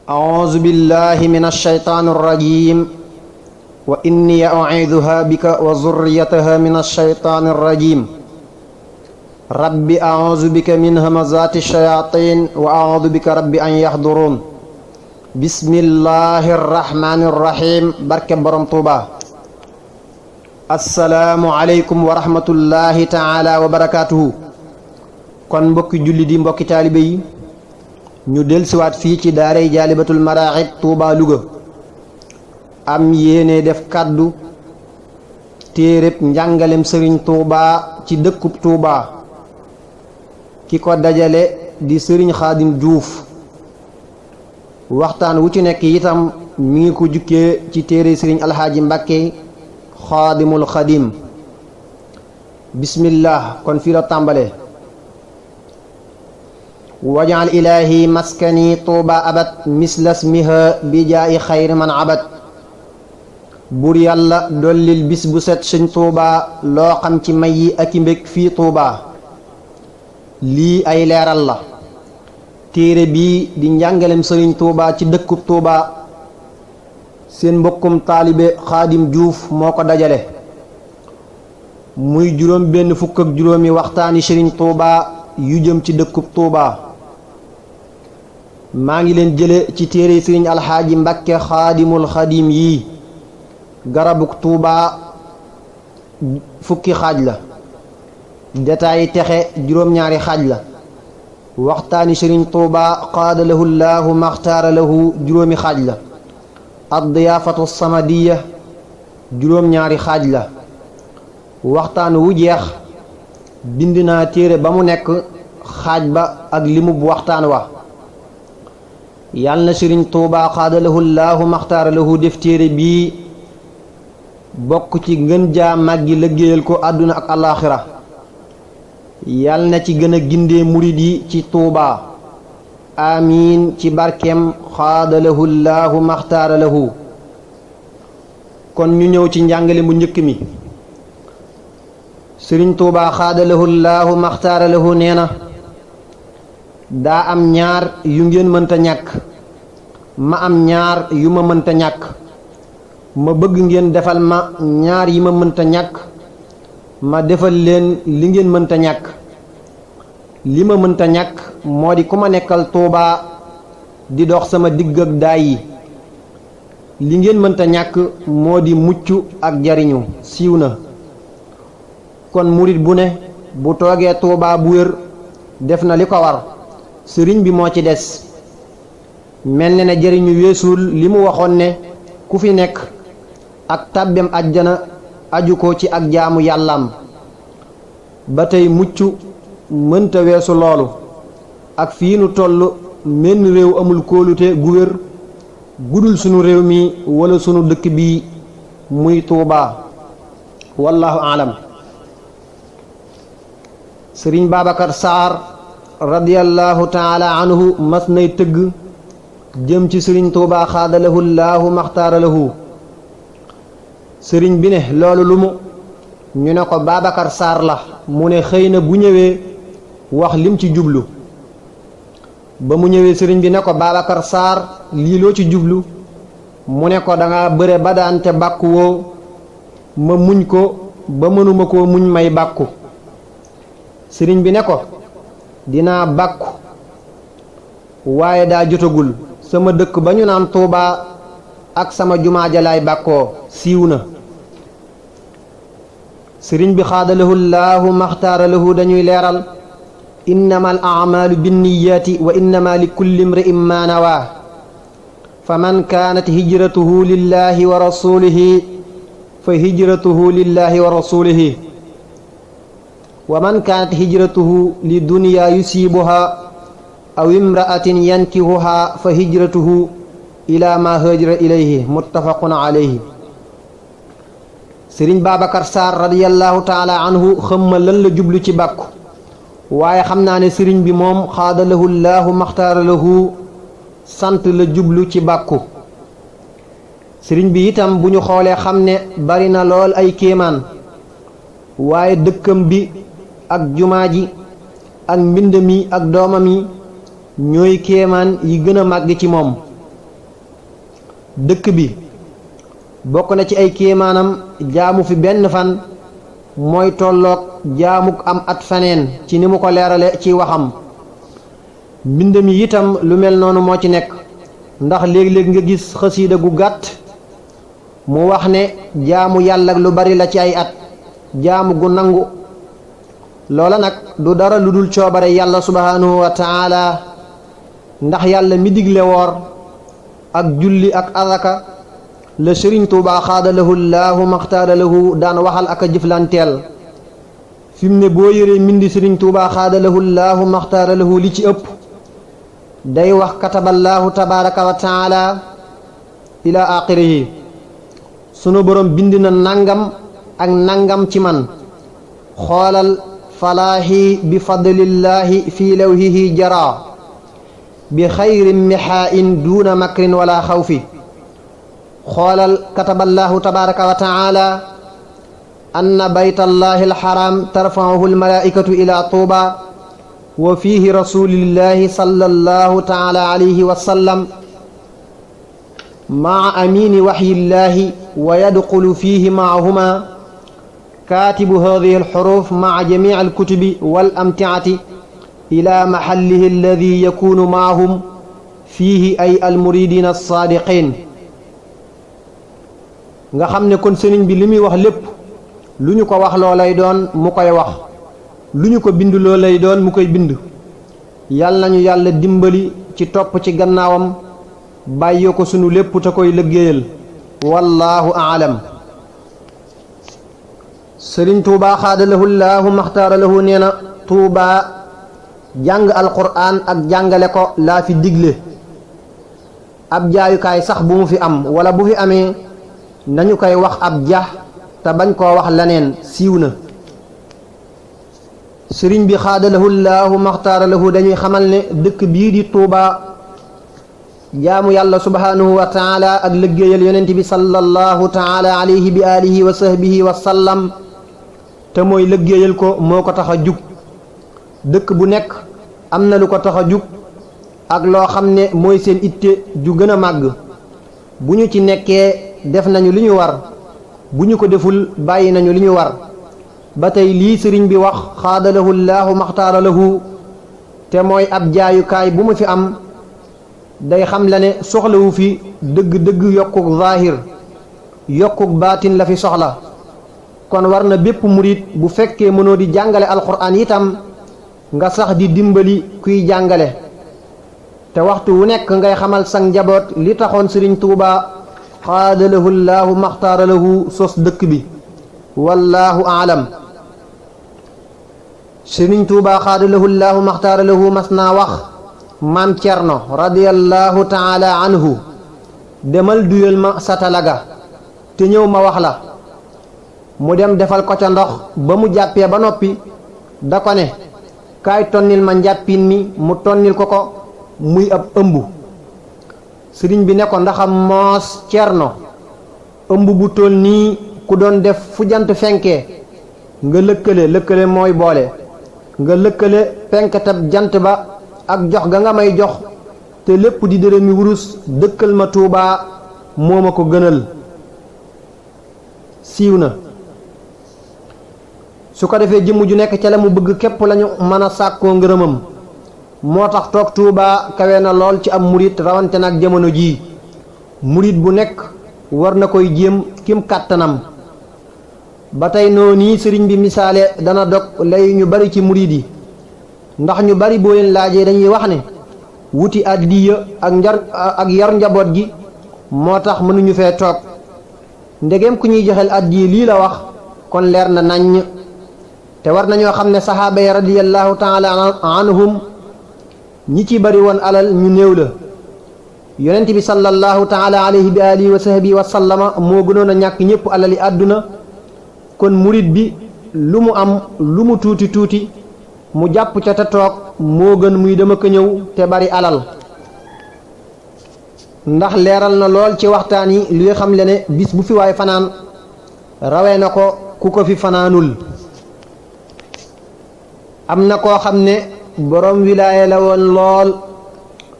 أعوذ بالله من الشيطان الرجيم وإني أعيذها بك وذريتها من الشيطان الرجيم رب أعوذ بك من همزات الشياطين وأعوذ بك رب أن يحضرون بسم الله الرحمن الرحيم بركة برم طوبى السلام عليكم ورحمة الله تعالى وبركاته kon mbokki julli di mbokki taalibe yi ñu dellusiwaat fii ci daaray jaalibatul maraaxib Touba Louga am yéene def kàddu téereb njàngalem sëriñ Touba ci dëkkub Touba ki ko dajale di sëriñ Xaadim Juuf waxtaan wu ci nekk itam mi ngi ko jukkee ci téere sëriñ Alxaaji Mbàkke Xaadimul Xadim bismillah kon fii la tàmbale wajal ilaahi maskani tuuba abat misla smiha bi jaayi xayri man abat buur yàlla dollil bis bu set sëñ tuuba loo xam ci may yi ak i mbég fii tuuba lii ay leeral la téere bii di njàngalem sëriñ tuuba ci dëkkub tuuba seen mbokkum taalibe Xaadim Juuf moo ko dajale muy juróom benn fukk ak juróomi waxtaani sëriñ tuuba yu jëm ci dëkkub tuuba maa ngi leen jële ci téere sëriñ Alxaaji Mbàkke Xaadimul Xadim yii garabuk tuuba fukki xaaj la detaayi texe juróom-ñaari xaaj la waxtaani sëriñ tuuba qaada lahu llaahu maxtaara lahu juróomi xaaj la addiyaafatu samadiya juróom-ñaari xaaj la waxtaan wu jeex bind naa téere ba mu nekk xaaj ba ak limub waxtaan wa yàlla na sëriñ tuuba qaada lahu llaahu maxtaara lahu def téere bii bokk ci ngën jaa màggi liggéeyal ko àdduna ak alaaxira yàlla na ci gën a gindee murid yi ci tuuba amiin ci barkeem qaada lahu llaahu maxtaara lahu kon ñu ñëw ci njàngale mu njëkk mi sëriñ tuuba qaada lahu llaahu maxtaara lahu nee na daa am ñaar yu ngeen mënta ñàkk ma am ñaar yu ma mënta ñàkk ma bëgg ngeen defal ma ñaar yi ma mënta ñàkk ma defal leen li ngeen mënta ñàkk li ma mënta ñàkk moo di ku ma nekkal Tuuba di dox sama digg ak daay yi li ngeen mënta ñàkk moo di mucc ak jariñu siiw na kon murit bu ne bu toogee Tuuba bu wér def na li ko war sëriñ bi moo ci des mel na ne jariñu weesul li mu waxoon ne ku fi nekk ak tàbbem àjjana aju ko ci ak jaamu yàllaam ba tey mucc mënta weesu loolu ak fii nu toll menn réew amul kóolute gu wér gudul sunu réew mi wala sunu dëkk bi muy Tuuba wallahu aalam sëriñ Babacar Sarr radiyallahu taala anhu mas nay tëgg jëm ci sëriñ tuuba xaada lahu llaahu maxtaara lahu sëriñ bi ne loolu lu mu ñu ne ko Babacar Sarr la mu ne xëy na bu ñëwee wax lim ci jublu ba mu ñëwee sëriñ bi ne ko Babacar Sarr lii loo ci jublu mu ne ko danga bëre ba daan te bàkku woo ma muñ ko ba mënuma koo muñ may bàkku sëriñ bi ne ko dinaa bàkku waaye daa jotagul sama dëkk ba ñu naan Tuuba ak sama jumaa ja laay bàkkoo siiw na sëriñ bi xaada lahu llaahu maxtaara lahu dañuy leeral innama al a'maalu binniyaati wa innama li kulli imri'in ma nawaa fa man kaanat hijratuhu lillahi wa rasulihi fa hijratuhu lillahi wa rasulihi wa man kaanat hijratuhu li dunya yusiibuha aw imra'atin yankihuha fa hijratuhu ila ma hajara ilayhi muttafaqun alayhi sëriñ Babacar Sarr radiyallahu taala anhu xëmma lan la jublu ci bàkku waaye xam naa ne sëriñ bi moom xaada lahu llaahu maxtaara lahu sant la jublu ci bàkku sëriñ bi itam bu ñu xoolee xam ne bari na lool ay kéemaan waaye dëkkam bi ak jumaa ji ak mbind mi ak doomam yi ñooy kéemaan yi gën a màgg ci moom dëkk bi bokk na ci ay kéemaanam jaamu fi benn fan mooy tolloog jaamuk am at faneen ci ni mu ko leerale ci waxam. mbind mi itam lu mel noonu moo ci nekk ndax léeg-léeg nga gis xasiida gu gàtt mu wax ne jaamu yàlla lu bari la ci ay at jaamu gu nangu loola nag du dara lu dul coobare yàlla subhanahu wa taala ndax yàlla mi digle woor ak julli ak azaka la sëriñ Tuubaa xaadalahu llaahu maxtaaralahu daan waxal ak a jëflanteel fi mu ne boo yëree mbindi sëriñ Tuubaa xaadalahu llaahu maxtaaralahu li ci ëpp day wax kataballaahu tabaaraka wa taala ila aaxirihi sunu borom bind na nangam ak nangam ci man xoolal falaahi bi fadlillaahi fi lawhihi jara bi xayrin mixaain duuna makrin wala xawfi xoolal kataballaahu tabaaraka wa taala anna baytallaahi alxaram tarfa'uhu almalaa'ikatu ila tuuba wa fiihi rasulillahi sallallahu taala alayhi wa sallam maa amiini waxyillahi wa yadxulu fiihi maahuma kaatibu haadihi alxuruf maa jamii alkutubi wal amtiati ila maxallihi alladi yakunu maahum fiihi ay almuridina alsaadiqin nga xam ne kon sëriñ bi li muy wax lépp lu ñu ko wax loo lay doon mu koy wax lu ñu ko bind loo lay doon mu koy bind yàlla nañu yàlla dimbali ci topp ci gannaawam bàyyee ko sunu lépp te koy liggéeyal wallaahu aalam. sëriñ Tuubaa xaadalahu llaahu maxtaaralahu nee na Tuubaa jàng alquraan ak jàngale ko laa fi digle ab jaayukaay sax bu mu fi am wala bu fi amee nañu koy wax ab ja te bañ koo wax leneen siiw na. sëriñ bi xaadalahu llaahu maxtaaralahu dañuy xamal ne dëkk bii di Tuubaa jaamu yàlla subhanahu wa taala ak liggéeyal yonent bi sallallahu taala alayhi bi alihi wa sahbihi wa sallam te mooy liggéeyal ko moo ko tax a jug. dëkk bu nekk am na lu ko tax a jug ak loo xam ne mooy seen itte ju gën a màgg bu ñu ci nekkee def nañu li ñu war bu ñu ko deful bàyyi nañu li ñu war ba tey lii sëriñ bi wax xaadalahu llaahu maxtaaralahu te mooy ab jaayukaay bu mu fi am day xam la ne soxlawu fi dëgg-dëgg yokkuk zaahir yokkuk baatin la fi soxla kon war na bépp murit bu fekkee mënoo di jàngale alxuraan itam nga sax di dimbali kuy jàngale te waxtu wu nekk ngay xamal sang njaboot li taxoon sëriñ Tuubaa xaadalahu llaahu maxtaaralahu sos dëkk bi wallaahu aalam. sëriñ Tuubaa xaadalahu llaahu maxtaaralahu mas naa wax maam Cerno radiyallahu taala anhu demal duyal ma satalaga te ñëw ma wax la mu dem defal ko ca ndox ba mu jàppee ba noppi da ko ne kaay tonnil ma njàppin mi mu tonnil ko ko muy ab ëmb. sëriñ bi ne ko ndaxam moos Cerno ëmb bu toll nii ku doon def fu jant fenkee nga lëkkale mooy boole nga lëkkale penkatab jant ba ak jox ga nga may jox te lépp di dërëmi wurus dëkkal ma Tuubaa moo ma ko gënal. siiw na su ko defee jëmm ju nekk ca la mu bëgg képp lañu mën a sàkkoo ngërëmam moo tax toog Tuubaa kawe na lool ci am murit rawante nag jamono jii murit bu nekk war na koy jéem kim kàttanam. ba tey noonu sëriñ bi misaale dana dog lay ñu bari ci murit yi ndax ñu bari boo leen laajee dañuy wax ne wuti addiya ak yar njaboot gi moo tax mënuñu fee toog ndegem ku ñuy joxel addiya lii la wax kon leer na naññ te war nañoo xam ne saxaaba yi radiyallahu taala anhum ñi ci bari woon alal ñu néew la yonent bi sallallahu taala alayhi bi alihi wa sahbihi wa sallama moo gënoon a ñàkk ñëpp alali àdduna kon murit bi lu mu am lu mu tuuti tuuti mu jàpp ca te toog moo gën muy dama ko ñëw te bari alal ndax leeral na lool ci waxtaan yi li xam le ne bis bu fi waay fanaan rawee na ko ku ko fi fanaanul. am na koo xam ne boroom wilaaya la woon lool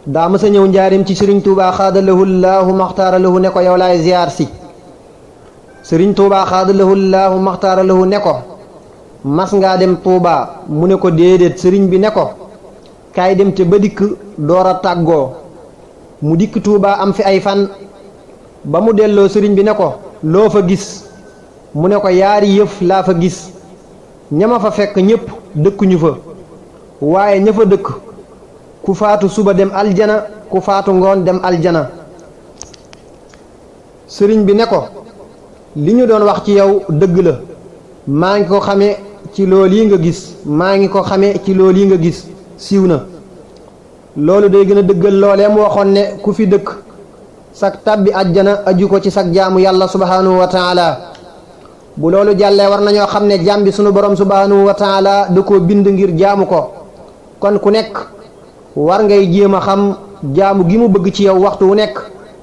daa mësa ñëw njaarim ci sëriñ Tuubaa xaadalahu llaahu maxtaara lahu ne ko yow laay ziyaar si sëriñ Tuubaa xaadalahu llaahu maxtaara lahu ne ko mas ngaa dem Tuubaa mu ne ko déedéet sëriñ bi ne ko kaay dem ca ba dikk door a tàggoo mu dikk Tuubaa am fi ay fan ba mu delloo sëriñ bi ne ko loo fa gis mu ne ko yaari yëf laa fa gis ñama fa fekk ñépp dëkkuñu fa waaye ña fa dëkk ku faatu suba dem aljana ku faatu ngoon dem aljana sëriñ bi ne ko li ñu doon wax ci yow dëgg la maa ngi ko xame ci loolu yi nga gis maa ngi ko xame ci loolu yi nga gis siiw na loolu day gën a dëggal loolee mu waxoon ne ku fi dëkk sag tàbbi àjjana aju ko ci sag jaamu yàlla subhanahu wa taala bu loolu jàllee war nañoo xam ne jaam bi sunu borom subhanahu wa taala da koo bind ngir jaamu ko kon ku nekk war ngay jéem a xam jaamu gi mu bëgg ci yow waxtu wu nekk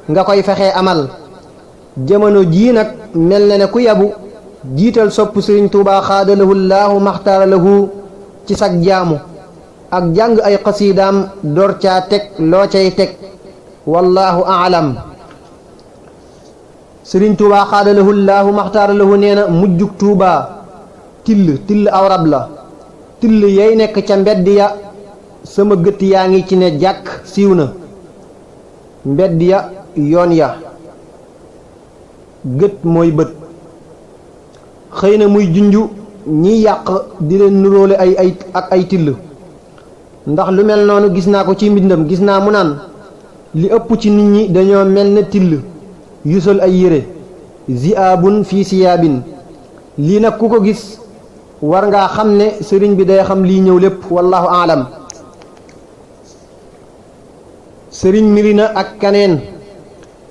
nga koy fexee amal jamono jii nag mel na ne ku yabu jiital sopp sëriñ Tuubaa xaadalahu llaahu maxtaara lahu ci sag jaamu ak jàng ay xasiidaam door caa teg loo cay teg wallaahu aalam sëriñ Tuubaa xaadalahu llaahu maxtaara lahu nee na mujjug Tuubaa till aw rab la till yay nekk ca mbedd ya sama gët yaa ngi ci ne jàkk siiw na mbedd ya yoon ya gët mooy bët xëy na muy junju ñiy yàq di leen nuróole ay till ndax lu mel noonu gis naa ko ci mbindam gis naa mu naan li ëpp ci nit ñi dañoo mel ne till yu sol ay yére zi'aabun fii siyaabin lii nag ku ko gis war ngaa xam ne sëriñ bi day xam lii ñëw lépp wallahu aalam sëriñ Mirina ak kaneen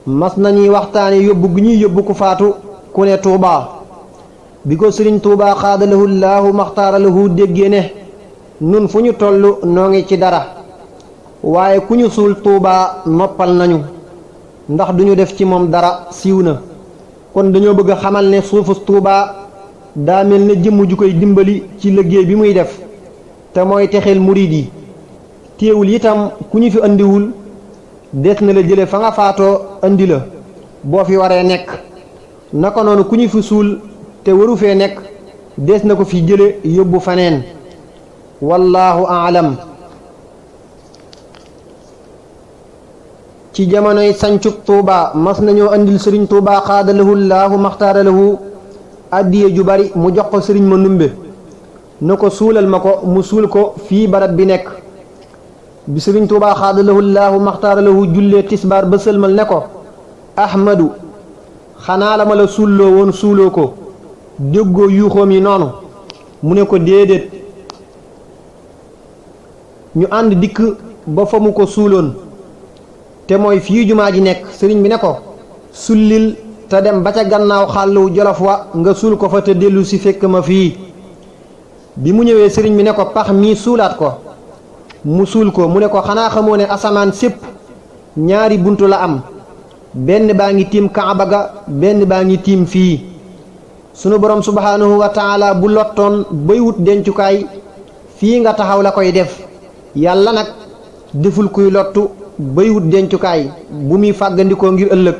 mas nañuy waxtaane yóbbu gu ñuy yóbbu ku faatu ku ne Tuubaa bi ko sëriñ Tuubaa xaadalahu llaahu maxtaara lahu déggee ne nun fu ñu toll noo ngi ci dara waaye ku ñu suul Tuubaa noppal nañu ndax duñu def ci moom dara siiw na kon dañoo bëgg a xamal ne suufus Tuubaa daa mel ne jëmm ju koy dimbali ci liggéey bi muy def te mooy texeel murid yi téewul itam ku ñu fi andiwul des na la jële fa nga faatoo andi la boo fi waree nekk naka noonu ku ñu fi suul te waru fee nekk des na ko fi jële yóbbu faneen wallaahu aalam ci jamonoy sancub Tuubaa mas nañoo andil sëriñ Tuubaa xaadalahu llaahu maxtaara lahu addiye ju bari mu jox ko sëriñ ma numbe na ko suulal ma ko mu suul ko fii barab bi nekk bi sëriñ Tuubaa xaadalahu llaahu maxtaara lahu jullee tisbaar ba sëlmal ne ko ahmadu xanaa la ma la suulloo woon suuloo ko déggoo yuuxoom yi noonu mu ne ko déedéet ñu ànd dikk ba fa mu ko suuloon te mooy fii jumaa ji nekk sëriñ bi ne ko sullil te dem ba ca gannaaw xàllu jolof wa nga suul ko fa te dellu si fekk ma fii bi mu ñëwee sëriñ bi ne ko pax mii suulaat ko mu suul ko mu ne ko xanaa xamoo ne asamaan sépp ñaari buntu la am benn baa ngi tiim kaaba ga benn baa ngi tiim fii sunu borom subhanahu wa taala bu lottoon bay wut dencukaay fii nga taxaw la koy def yàlla nag deful kuy lottu bay wut dencukaay bu muy fàggandikoo ngir ëllëg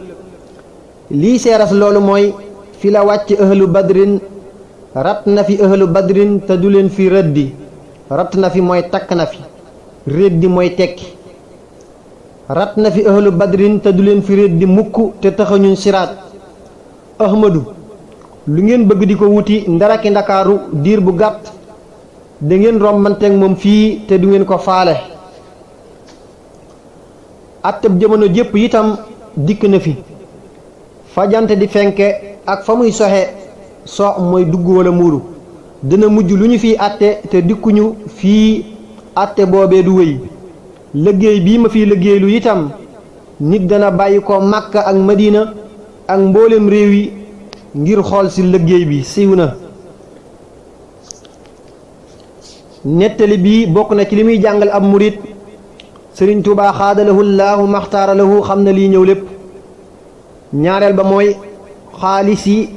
lii seeras loolu mooy fi la wàcc ahlu badrin rat na fi ahlu badrin te du leen fi rëddi rat na fi mooy takk na fi réddi mooy tekki rat na fi ahlu badrin te du leen fi réddi mukk te taxañuñ siraat ahmadu lu ngeen bëgg di ko wuti ndaraki ndakaaru diir bu gàtt da ngeen rombanteeg moom fii te du ngeen ko faale atteb jamono jépp itam dikk na fi fa jant di fenke ak fa muy soxe so mooy dugg wala muuru dina mujj lu ñu fiy atte te dikkuñu fii atte boobee du wéy liggéey bii ma fiy liggéey lu itam nit dana bàyyi ko Makka ak Madina ak mboolem réew yi ngir xool ci liggéey bi siiw na nettali bii bokk na ci li muy jàngal ab murit sëriñ Tuubaa xaadalahu llaahu maxtaara lahu xam na lii ñëw lépp ñaareel ba mooy xaalis yi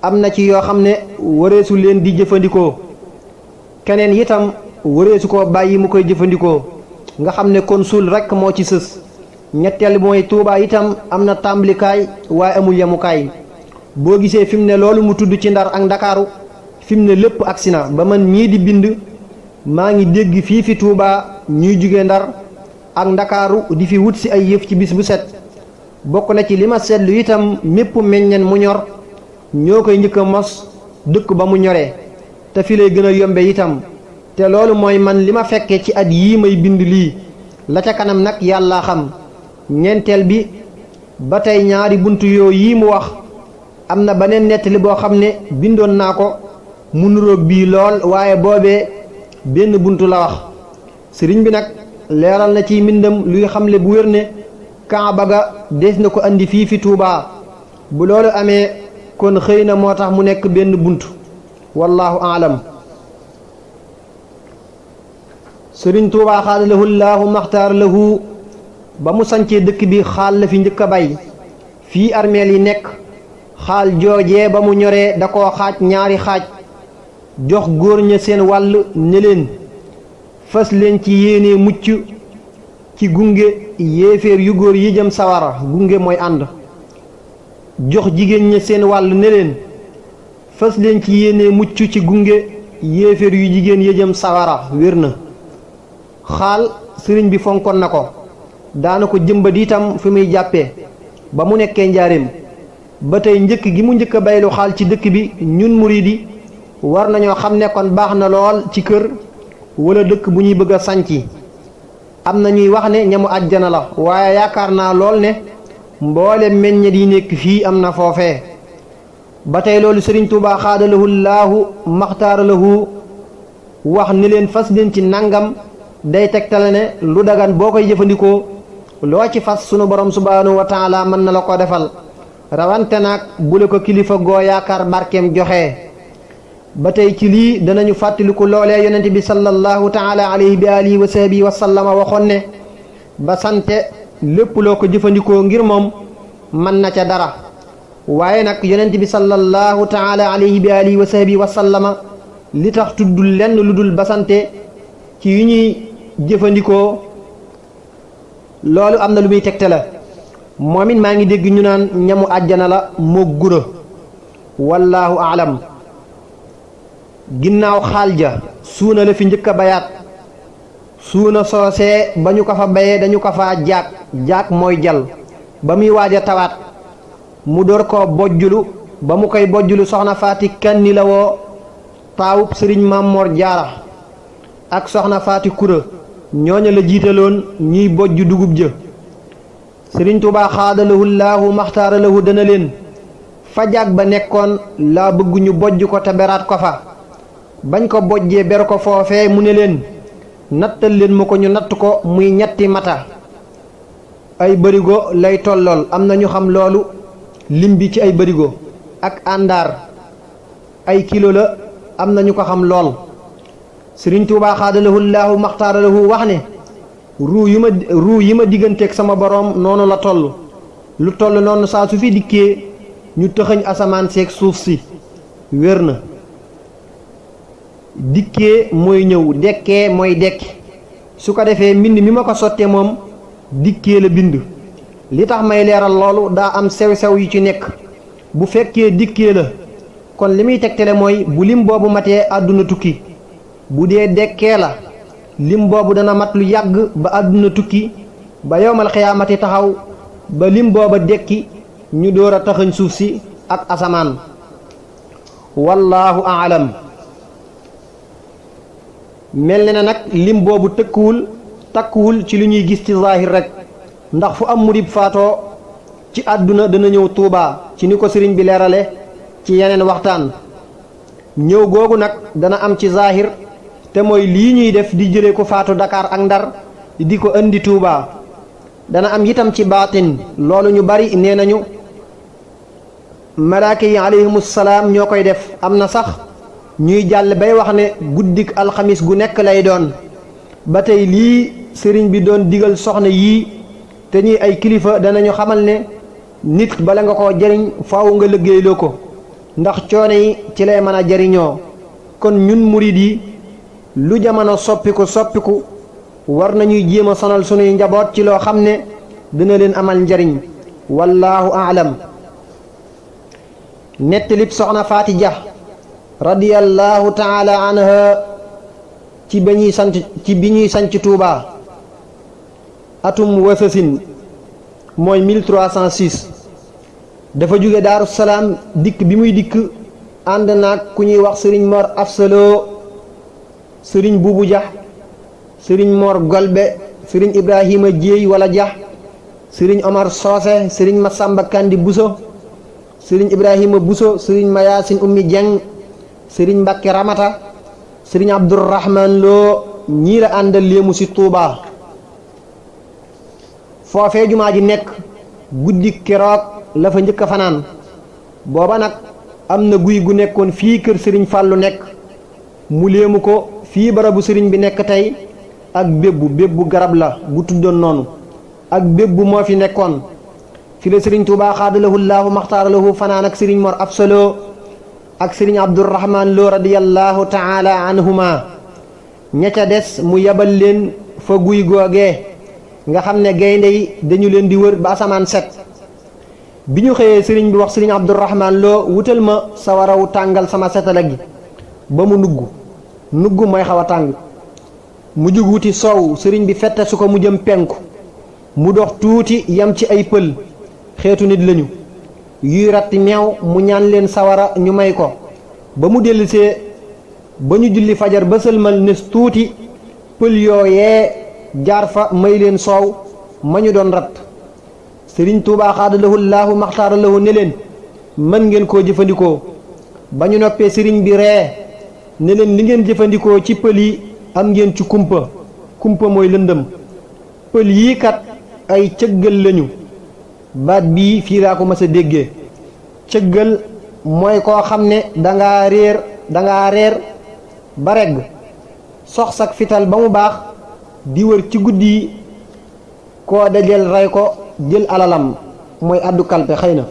am na ci yoo xam ne wareesu leen di jëfandikoo keneen itam wareesu koo bàyyi mu koy jëfandikoo nga xam ne kon suul rekk moo ci sës. ñetteel mooy Tuubaa itam am na tàmbalikaay waaye amul yemukaay boo gisee fi mu ne loolu mu tudd ci Ndar ak Ndakaaru fi mu ne lépp agsi na ba man ñii di bind maa ngi dégg fii fi Tuubaa ñuy jóge Ndar ak Ndakaaru di fi wut si ay yëf ci bis bu set. bokk na ci li ma seetlu itam mépp meññeen mu ñor ñoo koy njëkk a mos dëkk ba mu ñoree te fi lay gën a yombe itam te loolu mooy man li ma fekke ci at yii may bind lii la ca kanam nag yàlla xam. ñeenteel bi ba tey ñaari bunt yoo yii mu wax am na beneen nettali boo xam ne bindoon naa ko mu nuroog bii lool waaye boobee benn bunt la wax. sëriñ bi nag leeral na ci mbindam luy xamle bu wér ne Kaaba ga des na ko andi fii fi Tuubaa bu loolu amee kon xëy na moo tax mu nekk benn bunt wallaahu aalam. sëriñ Tuubaa xaadalahu llaahu maxtaar lahu ba mu sancee dëkk bi xaal la fi njëkk a bay fii armeel yi nekk xaal joojee ba mu ñoree da koo xaaj ñaari xaaj jox góor ña seen wàll ne leen fas leen ci yéene mucc ci gunge yéeféer yu góor yi jëm sawara gunge mooy ànd jox jigéen ña seen wàll ne leen fas leen ci yéene mucc ci gunge yéeféer yu jigéen yi jëm sawara wér na. xaal sëriñ bi fonkoon na ko daana ko jëmbat itam fi muy jàppee ba mu nekkee njaareem ba tey njëkk gi mu njëkk a baylu xaal ci dëkk bi ñun murid yi war nañoo xam ne kon baax na lool ci kër wala dëkk bu ñuy bëgg a sanci. am na ñuy wax ne ñamu àjjana la waaye yaakaar naa lool ne mboole meññet yi nekk fii am na foofee. ba tey loolu sëriñ Tuubaa xaadalahu llaahu maxtaara lahu wax ni leen fas leen ci nangam day tegtale ne lu dagan boo koy jëfandikoo loo ci fas sunu borom subhaanahu wa taala mën na la ko defal rawante nag bu la ko kilifa goo yaakaar barkeem joxe. ba tey ci lii danañu fàttaliku loolee yonent bi sallallahu taala alayhi bi alihi wa sahbihi wa sallama waxoon ne ba sante lépp loo ko jëfandikoo ngir moom mën na ca dara waaye nag yonent bi sallallahu taala alayhi bi alihi wa sahbihi wa sallama li tax tuddul lenn lu dul ba sante ci yu ñuy jëfandikoo loolu am na lu muy tegte la moom it maa ngi dégg ñu naan ñamu àjjana la moo gura wallaahu aalam. ginnaaw xaal ja suuna la fi njëkk a bayaat suuna soosee ba ñu ko fa bayee dañu ko fa jaag mooy jal ba muy waaj a tawaat mu door koo bojjulu ba mu koy bojjulu soxna faati kanni la woo taawub sëriñ Mammoor Jaara ak soxna faati kura ñooña la jiitaloon ñuy bojj dugub ja. sëriñ Tuubaa xaadalahu llaahu maxtaara lahu dana leen fa jaag ba nekkoon laa bëgg ñu bojj ko te beraat ko fa bañ ko bojjee ber ko foofee mu ne leen nattal leen ma ko ñu natt ko muy ñetti mata ay bërigo lay tollool am na ñu xam loolu lim bi ci ay bërigo ak àndaar ay kilo la am na ñu ko xam lool. sëriñ Tuubaa xaadalahu llaahu maxtaara lahu wax ne ruu yi ma digganteeg sama boroom noonu la toll lu toll noonu saa su fi dikkee ñu tëxëñ asamaan seeg suuf si wér na. dikkee mooy ñëw dekkee mooy dekki su ko defee mbind mi ma ko sottee moom dikkee la bind li tax may leeral loolu daa am sew-sew yu ci nekk bu fekkee dikkee la kon li muy tegtale mooy bu lim boobu matee àdduna tukki bu dee dekkee la lim boobu dana mat lu yàgg ba àdduna tukki ba yowmal xiyaamati taxaw ba lim booba dekki ñu door a taxañ suuf si ak asamaan wallaahu aalam. mel na nag lim boobu takkuwul ci lu ñuy gis ci zaahir rek ndax fu am murid faatoo ci àdduna dana ñëw Tuubaa ci ni ko sëriñ bi leerale ci yeneen waxtaan. ñëw googu nag dana am ci zaahir te mooy lii ñuy def di jële ko faatu Dakar ak Ndar di ko indi Tuubaa dana am itam ci baatin loolu ñu bari nee nañu malaaka yi alayhimu salaam ñoo koy def am na sax ñuy jàll bay wax ne guddik alxamis gu nekk lay doon. ba tey lii sëriñ bi doon digal soxna yii te ñuy ay kilifa danañu xamal ne nit bala nga koo jariñ faaw nga liggéeyloo ko ndax coono yi ci lay mën a jariñoo kon ñun murid yi lu jamono soppiku war nañuy jéem a sonal sunuy njaboot ci loo xam ne dina leen amal njariñ wallaahu aalam. nettalib soxna Faati Ja radiyallahu taala anha ci bi ñuy sanc Tuuba atum wasasin mooy 1306 dafa jóge Daaru Salaam dikk bi muy dikk ànd naag ku ñuy wax sëriñ Mor Afsalo sëriñ Buubu Ja sëriñ Mor Golbe sëriñ Ibrahima Jéey wala Ja sëriñ Omar Soose sëriñ Masamba Kandi Buso sëriñ Ibrahima Buso sëriñ Mayaasin Ummi Jeng sëriñ Mbakke Ramata sëriñ Abdourahman Lo ñii la àndal léemu ci Tuuba foofee jumaa ji nekk guddi keroog la fa njëkk a fanaan booba nag am na guy gu nekkoon fii kër sëriñ Fàllu nekk mu léemu ko fii barabu sëriñ bi nekk tey ak bébbu garab la bu tuddoon noonu ak bébbu moo fi nekkoon fi la sëriñ Tuubaa xaadalahu llaahu maxtaaralahu fanaan ak sëriñ Mor Afsalo ak sëriñ Abdourahman Lo radiyallahu taala anhuma ña ca des mu yabal leen fa guy googee nga xam ne gaynde yi dañu leen di wër ba asamaan set bi ñu xëyee sëriñ bi wax sëriñ Abdourahman Lo wutal ma sawarawu tàngal sama setala gi ba mu nugg mooy xaw a tàng mu jug wuti soow sëriñ bi fette su ko mu jëm penku mu dox tuuti yam ci ay pël xeetu nit lañu yuy ratti meew mu ñaan leen sawara ñu may ko ba mu dellusee ba ñu julli fajar ba sëlmal nes tuuti pël yooyee jaar fa may leen soow ma ñu doon rat sëriñ Tuubaa xaadalahu llaahu maxtaaralahu ne leen mën ngeen koo jëfandikoo ba ñu noppee sëriñ bi ree ne leen li ngeen jëfandikoo ci pël yi am ngeen ci kumpa mooy lëndëm pël yii kat ay cëggal lañu baat bii fii laa ko mës a déggee cëggal mooy koo xam ne dangaa reer ba regg sox sak fital ba mu baax di wër ci guddi yi koo dajel rey ko jël alalam mooy addu kalpe xëy na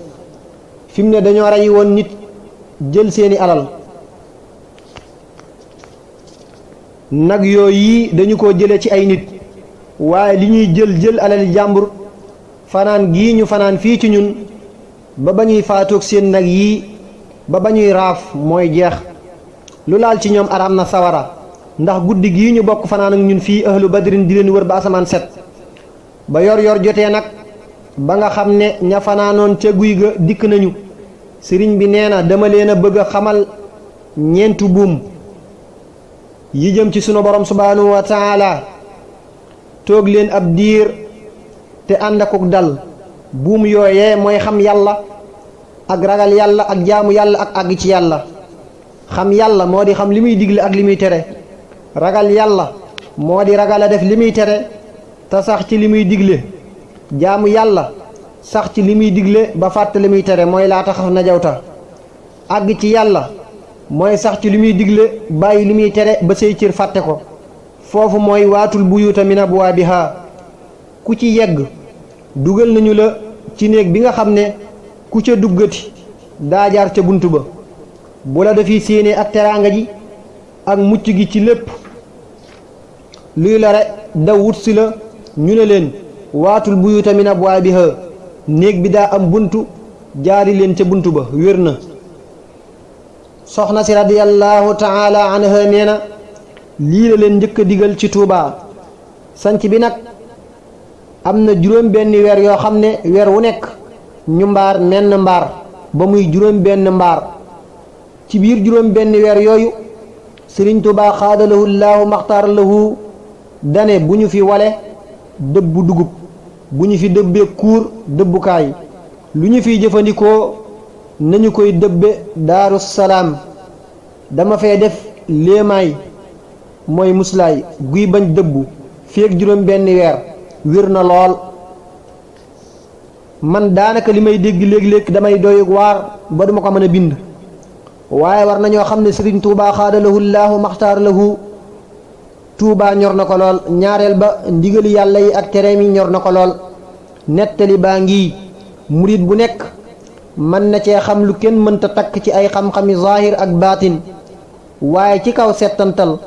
fi mu ne dañoo rey woon nit jël seeni alal nag yooyu dañu ko jële ci ay nit waaye li ñuy jël alali jàmbur fanaan gii ñu fanaan fii ci ñun ba ba ñuy faatoog seen nag yii ba ba ñuy raaf mooy jeex lu laal ci ñoom araam na sawara ndax guddi gii ñu bokk fanaan ak ñun fii ahlu badrin di leen wër ba asamaan set ba yor jotee nag ba nga xam ne ña fanaanoon ca guy ga dikk nañu sëriñ bi nee na dama leen a bëgg a xamal ñeentu buum yi jëm ci sunu borom subhaanahu wa taala toog leen ab diir te ànd akuk dal buum yooyee mooy xam yàlla ak ragal yàlla ak jaamu yàlla ak àgg ci yàlla xam yàlla moo di xam li muy digle ak li muy tere ragal yàlla moo di ragal a def li muy tere te sax ci li muy digle jaamu yàlla sax ci li muy digle ba fàtte li muy tere mooy laa taxaf na jawta àgg ci yàlla mooy sax ci li muy digle bàyyi li muy tere ba say cër fàtte ko foofu mooy waatul buyuuta min abwaabiha ku ci yegg dugal nañu la ci néeg bi nga xam ne ku ca duggati daa jaar ca bunt ba bu la defi séenee ak teraanga ji ak mucc gi ci lépp luy la rek daw wut si la ñu ne leen waatul buyuuta min abwaabiha néeg bi daa am buntu jaari leen ca buntu ba wér na soxna si radiyallahu taala anha nee na lii la leen njëkk a digal ci Tuubaa sanc bi nag am na juróom benn weer yoo xam ne weer wu nekk ñu mbaar menn mbaar ba muy juróom benn mbaar ci biir juróom benn weer yooyu sëriñ Tuubaa xaadalahu llaahu maxtaaralahu dane bu ñu fi wale dëbbu dugub bu ñu fi dëbbee kuur dëbbukaay lu ñu fiy jëfandikoo nañu koy dëbbe Daaru Salaam dama fay def léemaay mooy muslaay guy bañ dëbbu feek juróom benn weer wér na lool man daanaka li may dégg léeg-léeg damay doy waar ba duma ko mën a bind waaye war nañoo xam ne sëriñ Tuubaa xaadalahu llaahu maxtaar lahu Tuubaa ñor na ko lool ñaareel ba ndigali yàlla yi ak tereem yi ñor na ko lool nettali baa ngi murit bu nekk mën na cee xam lu kenn mënta takk ci ay xam-xami zaahir ak baatin waaye ci kaw settantal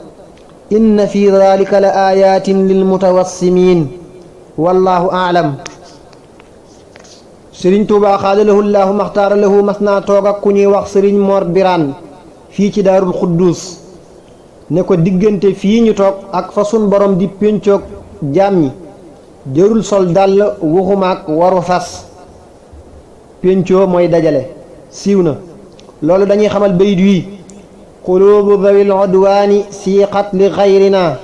inna fi dhalika la ayatin lil mutawassimin wallahu a'lam. sëriñ Tuubaa xaadalahu llaahu maxtaara lahu mas naa toog ak ku ñuy wax sëriñ Mor Biraan fii ci daarul Xudduus ne ko diggante fii ñu toog ak fa sun borom di péncoog jaam ñi jërul sol dàll waxumaak waru fas. péncoo mooy dajale siiw na loolu dañuy xamal bayit wi quluubu dawil udwaani siiqat li xayrina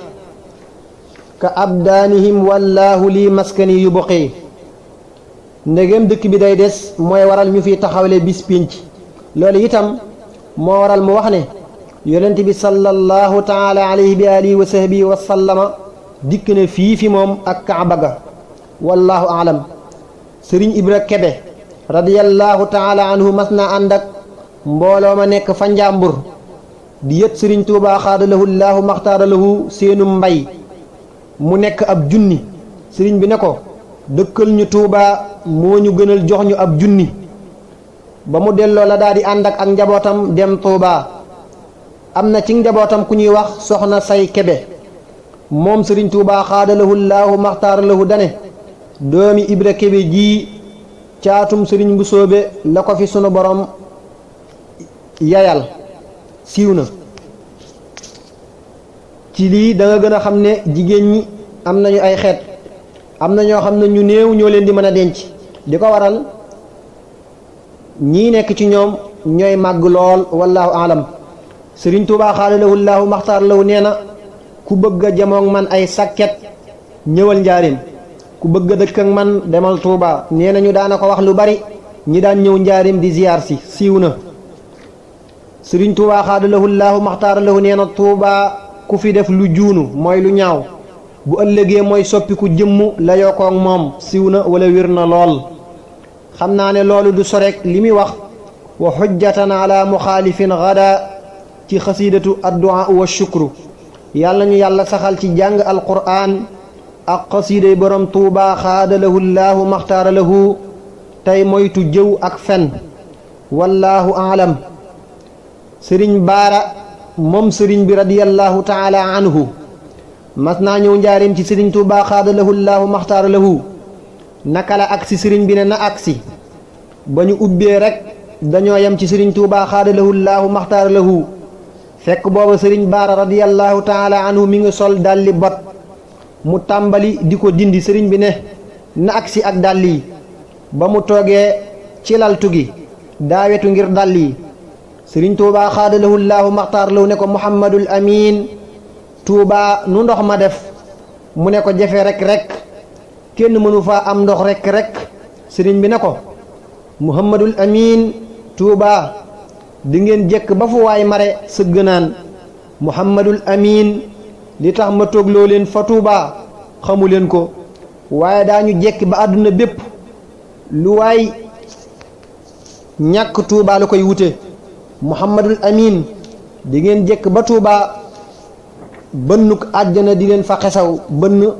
ka abdaanihim wallaahu lii maskani yu boqi. ndegem dëkk bi day des mooy waral ñu fi taxawle bis pénc loolu itam moo waral mu wax ne yonent bi sallallahu taala alayhi bi alihi wa sahbihi wa sallama dikk na fii fi moom ak kaaba ga wallahu aalam. sëriñ Ibra Kebe radiyallahu taala anhu mas naa ànd ak mbooloo ma nekk fa njàmbur di yët sëriñ Tuubaa xaadalahu llaahu maxtaara lahu seenum mbay mu nekk ab junni. sëriñ bi ne ko dëkkal ñu Tuubaa moo ñu gënal jox ñu ab junni. ba mu delloo la daal di ànd ak njabootam dem Tuubaa. am na ci njabootam ku ñuy wax soxna say Kebe moom sëriñ Tuubaa xaadalahu llaahu maxtaara lahu dane doomi Ibra Kebe ji caatum sëriñ bu soobe la ko fi sunu borom yayal siiw na. ci lii da nga gën a xam ne jigéen ñi am nañu ay xeet am na ñoo xam ne ñu néew ñoo leen di mën a denc di ko waral ñii nekk ci ñoom ñooy màgg lool wallahu alam. sëriñ Tuubaa xaadalahu llaahu maxtaar lahu nee na ku bëgg a jamoog man ay sàkket ñëwal njaareem ku bëgg a dëkk ak man demal Tuubaa. nee na ñu daana ko wax lu bari ñi daan ñëw njaareem di ziyaar si siiw na. sëriñ Tuubaa xaadalahu llaahu maxtaar lahu nee na Tuubaa ku fi def lu juunu mooy lu ñaaw bu ëllëgee mooy soppiku jëmm la yokkoog moom siiw na wala wér na lool. xam naa ne loolu du sorek li muy wax wa xujjatan ala muxaalifin gada ci xasiidatu addu'a wa shukru. yàlla ñu yàlla saxal ci jàng alqur'aan ak xasiiday borom Tuubaa xaadalahu llaahu maxtaara lahu tey moytu jëw ak fen wallaahu aalam. sëriñ Baara moom sëriñ bi radiyallahu taala anhu mas naa ñëw njaarim ci sëriñ Tuubaa xaadalahu llaahu maxtaara lahu naka la agsi sëriñ bi ne na agsi ba ñu ubbee rek dañoo yem ci sëriñ Tuubaa xaadalahu llaahu maxtaara lahu fekk booba sëriñ Baara radiyallahu taala anhu mi ngi sol dalli bot mu tàmbali di ko dindi sëriñ bi ne na agsi ak dàll yi ba mu toogee ci laltu gi daawetu ngir dàll yi sëriñ Tuubaa xaadalahu llaahu maxtaar lahu ne ko Muhammadul Amin Tuubaa nu ndox ma def mu ne ko jafe rek kenn mënu faa am ndox rek sëriñ bi ne ko Muhammadul Amin Tuubaa di ngeen jekk ba fu waay mare sëgg naan Muhammadul Amin li tax ma toogloo leen fa Tuubaa xamu leen ko waaye daañu jekki ba àdduna bépp lu waay ñàkk Tuubaa la koy wute. Muhammadul Amin di ngeen jekk ba Tuubaa bënnuk àjjana di leen fa xesaw bënn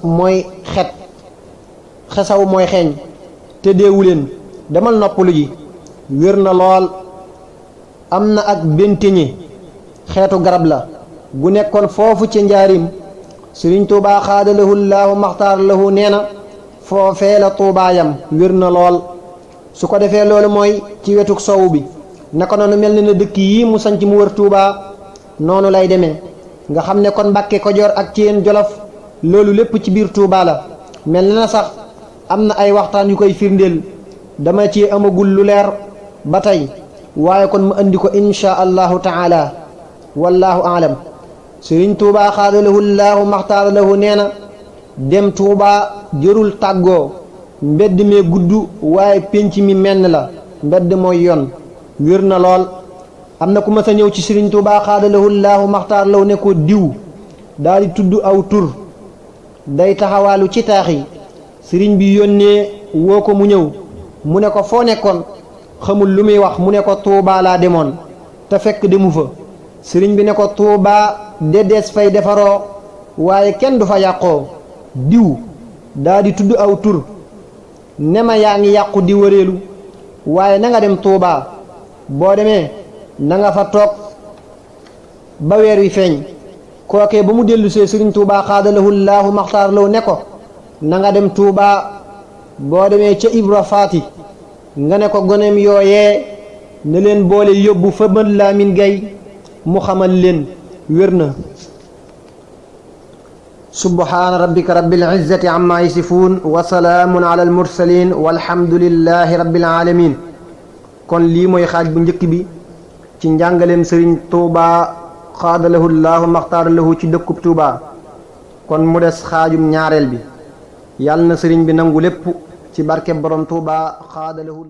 mooy xesaw mooy xeeñ te deewu leen demal noppalu ji wér na lool. am na ak benteñe xeetu garab la gu nekkoon foofu ci njaarim sëriñ Tuubaa xaadalahu llaahu maxtaar lahu nee na foofee la Tuubaa yam wér na lool. su ko defee loolu mooy ci wetuk sowu bi naka noonu mel na ne dëkk yii mu sanc mu wër Tuubaa noonu lay demee nga xam ne kon Mbàkke Kajoor ak Ceen Jolof loolu lépp ci biir Tuubaa la. mel na sax am na ay waxtaan yu koy firndeel dama ci amagul lu leer ba tey waaye kon mu andi ko insha allahu taala wallahu aalam. sëriñ Tuubaa xaadalahu llaahu maxtaara lahu nee na dem Tuubaa jërul tàggoo mbedd mee gudd waaye pénc mi menn la mbedd mooy yoon wér na lool. am na ku ma sa ñëw ci sëriñ Tuubaa xaadalahu llaahu maxtaara lahu ne ko diw daal di tudd aw tur day taxawaalu ci taax yi sëriñ bi yónnee woo ko mu ñëw mu ne ko foo nekkoon xamul lu muy wax mu ne ko Tuubaa laa demoon te fekk demu fa. sëriñ bi ne ko Tuubaa dedees fay defaroo waaye kenn du fa yàqoo diw daa di tudd aw tur ne ma yaa ngi yàqu di wëreelu waaye na nga dem Tuubaa boo demee na nga fa toog ba weer wi feeñ kookee ba mu dellu see sëriñ Tuubaa xaadalahu llaahu maxtaar law ne ko na nga dem Tuubaa boo demee ca Ibra Faati nga ne ko goneem yooyee ne leen boole yóbbu fa mën Laamin Gay mu xamal leen wér na. subhaana rabbika rabbil izzati amma yasifuun wa salaamun ala al mursalin walhamdulillahi rabbil alamin. kon lii mooy xaaj bu njëkk bi ci njàngaleem sëriñ Tuubaa xaadalahu llaahu maxtaar lahu ci dëkkub Tuubaa. kon mu des xaajum ñaareel bi. yàlla na sëriñ bi nangu lépp ci barke borom Tuubaa xaadalahu